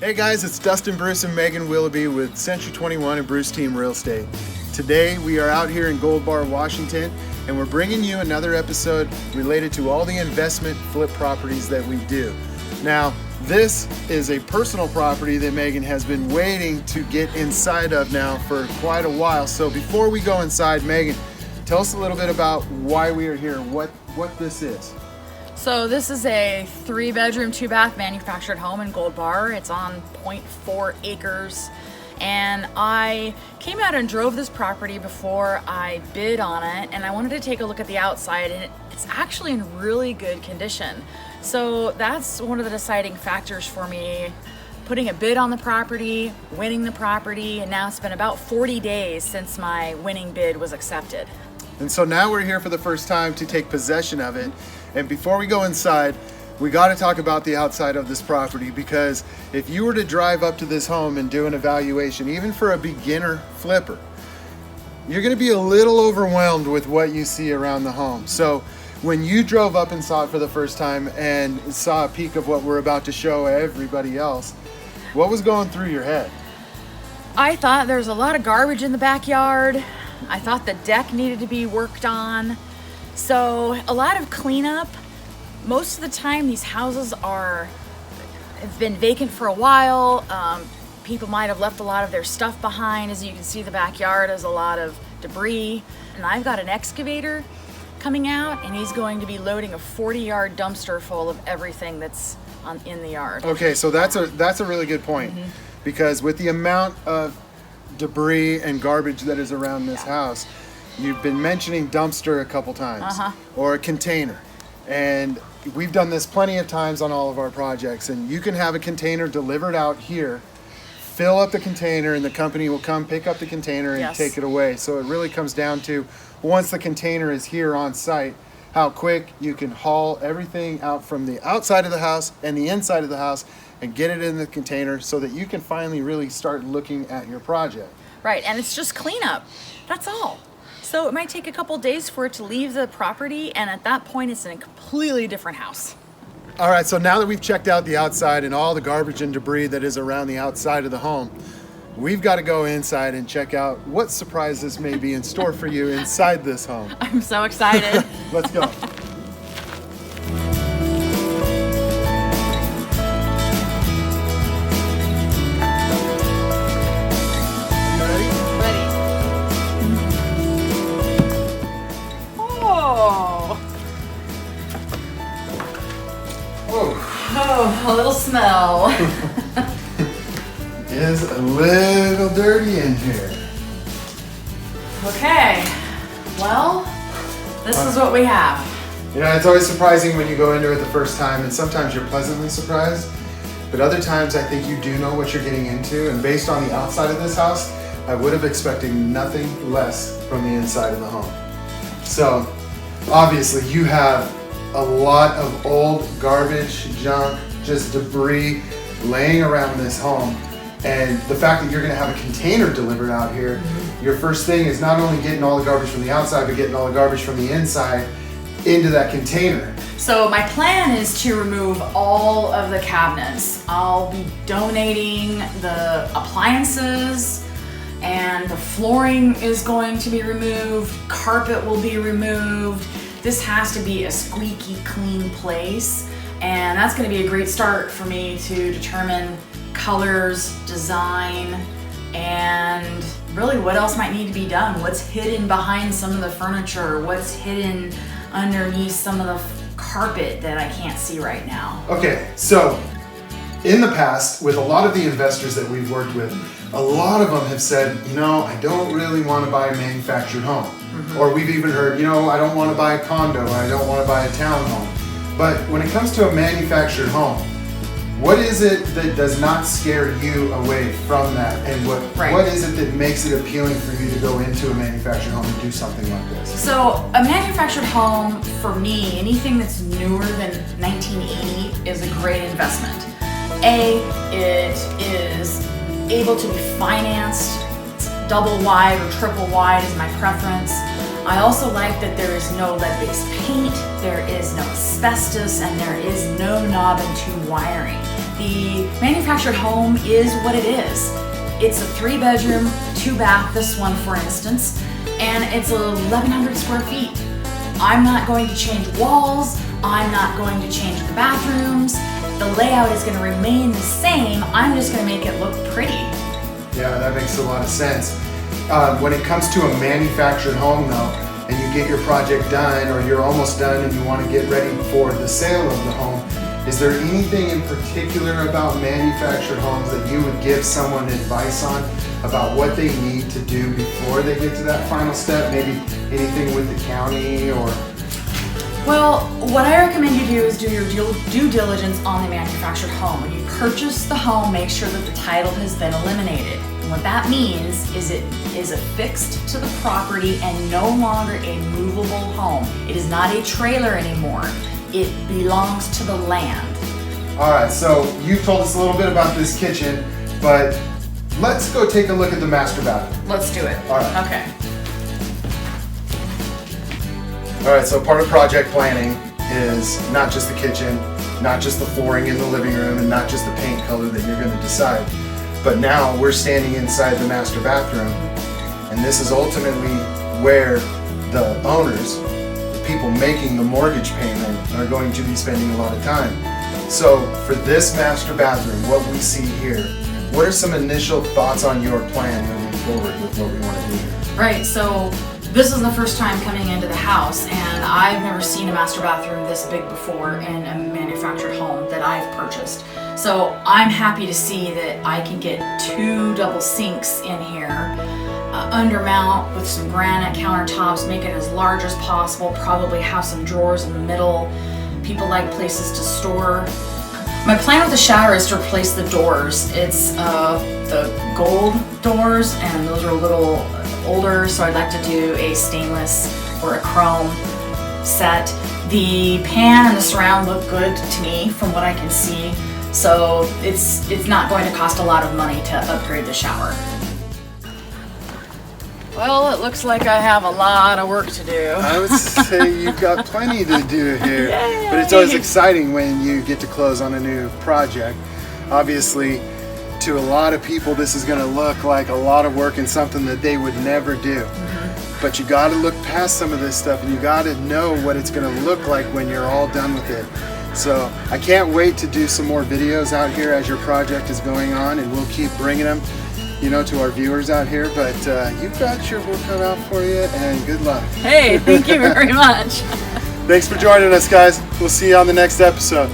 Hey guys, it's Dustin, Bruce, and Megan Willoughby with Century 21 and Bruce Team Real Estate. Today we are out here in Gold Bar, Washington, and we're bringing you another episode related to all the investment flip properties that we do. Now, this is a personal property that Megan has been waiting to get inside of now for quite a while. So before we go inside, Megan, tell us a little bit about why we are here, what this is. So this is a 3-bedroom, 2-bath manufactured home in Gold Bar. It's on 0.4 acres. And I came out and drove this property before I bid on it, and I wanted to take a look at the outside, and it's actually in really good condition. So that's one of the deciding factors for me, putting a bid on the property, winning the property, and now it's been about 40 days since my winning bid was accepted. And so now we're here for the first time to take possession of it. And before we go inside, we got to talk about the outside of this property, because if you were to drive up to this home and do an evaluation, even for a beginner flipper, you're going to be a little overwhelmed with what you see around the home. So when you drove up and saw it for the first time and saw a peek of what we're about to show everybody else, what was going through your head? I thought there's a lot of garbage in the backyard. I thought the deck needed to be worked on. So a lot of cleanup. Most of the time these houses have been vacant for a while. People might have left a lot of their stuff behind. As you can see, the backyard has a lot of debris. And I've got an excavator coming out, and he's going to be loading a 40-yard dumpster full of everything that's in the yard. Okay, so that's a really good point, because with the amount of debris and garbage that is around this house, you've been mentioning dumpster a couple times, or a container. And we've done this plenty of times on all of our projects, and you can have a container delivered out here, fill up the container, and the company will come pick up the container and take it away. So it really comes down to, once the container is here on site, how quick you can haul everything out from the outside of the house and the inside of the house and get it in the container so that you can finally really start looking at your project. Right, and it's just cleanup. That's all. So it might take a couple days for it to leave the property, and at that point it's in a completely different house. All right, so now that we've checked out the outside and all the garbage and debris that is around the outside of the home, we've got to go inside and check out what surprises may be in store for you inside this home. I'm so excited. Let's go. Oh, a little smell. It is a little dirty in here. Okay, well, this is what we have. You know, it's always surprising when you go into it the first time, and sometimes you're pleasantly surprised, but other times I think you do know what you're getting into, and based on the outside of this house, I would have expected nothing less from the inside of the home. So, obviously you have a lot of old garbage, junk, just debris laying around this home. And the fact that you're gonna have a container delivered out here, your first thing is not only getting all the garbage from the outside, but getting all the garbage from the inside into that container. So my plan is to remove all of the cabinets. I'll be donating the appliances, and the flooring is going to be removed, carpet will be removed. This has to be a squeaky clean place, and that's going to be a great start for me to determine colors, design, and really what else might need to be done. What's hidden behind some of the furniture, what's hidden underneath some of the carpet that I can't see right now. Okay, so in the past, with a lot of the investors that we've worked with, a lot of them have said, you know, I don't really want to buy a manufactured home. Or we've even heard, you know, I don't want to buy a condo, I don't want to buy a townhome. But when it comes to a manufactured home, what is it that does not scare you away from that? And what is it that makes it appealing for you to go into a manufactured home and do something like this? So a manufactured home, for me, anything that's newer than 1980 is a great investment. It is able to be financed. It's double wide or triple wide is my preference. I also like that there is no lead-based paint, there is no asbestos, and there is no knob and tube wiring. The manufactured home is what it is. It's a 3-bedroom, 2-bath, this one for instance, and it's 1,100 square feet. I'm not going to change walls, I'm not going to change the bathrooms. The layout is going to remain the same, I'm just going to make it look pretty. Yeah, that makes a lot of sense. When it comes to a manufactured home though, and you get your project done or you're almost done and you want to get ready for the sale of the home, is there anything in particular about manufactured homes that you would give someone advice on about what they need to do before they get to that final step? Maybe anything with the county or... Well, what I recommend you do is do your due diligence on the manufactured home. When you purchase the home, make sure that the title has been eliminated. And what that means is it is affixed to the property and no longer a movable home. It is not a trailer anymore. It belongs to the land. All right, so you've told us a little bit about this kitchen, but let's go take a look at the master bathroom. Let's do it. All right. Okay. All right, so part of project planning is not just the kitchen, not just the flooring in the living room, and not just the paint color that you're going to decide. But now we're standing inside the master bathroom, and this is ultimately where the owners, the people making the mortgage payment, are going to be spending a lot of time. So for this master bathroom, what we see here, what are some initial thoughts on your plan moving forward with what we want to do here? Right, so this is the first time coming into the house, and I've never seen a master bathroom this big before in a manufactured home that I've purchased. So I'm happy to see that I can get 2 double sinks in here, undermount with some granite countertops, make it as large as possible, probably have some drawers in the middle. People like places to store. My plan with the shower is to replace the doors. It's the gold doors, and those are a little older, so I'd like to do a stainless or a chrome set. The pan and the surround look good to me from what I can see, so it's not going to cost a lot of money to upgrade the shower. Well, it looks like I have a lot of work to do. I would say you've got plenty to do here. Yay. But it's always exciting when you get to close on a new project. Obviously, to a lot of people, this is going to look like a lot of work and something that they would never do. But you got to look past some of this stuff, and you got to know what it's going to look like when you're all done with it. So I can't wait to do some more videos out here as your project is going on, and we'll keep bringing them, you know, to our viewers out here. But you've got your work cut out for you, and good luck. Hey, thank you very much. Thanks for joining us, guys. We'll see you on the next episode.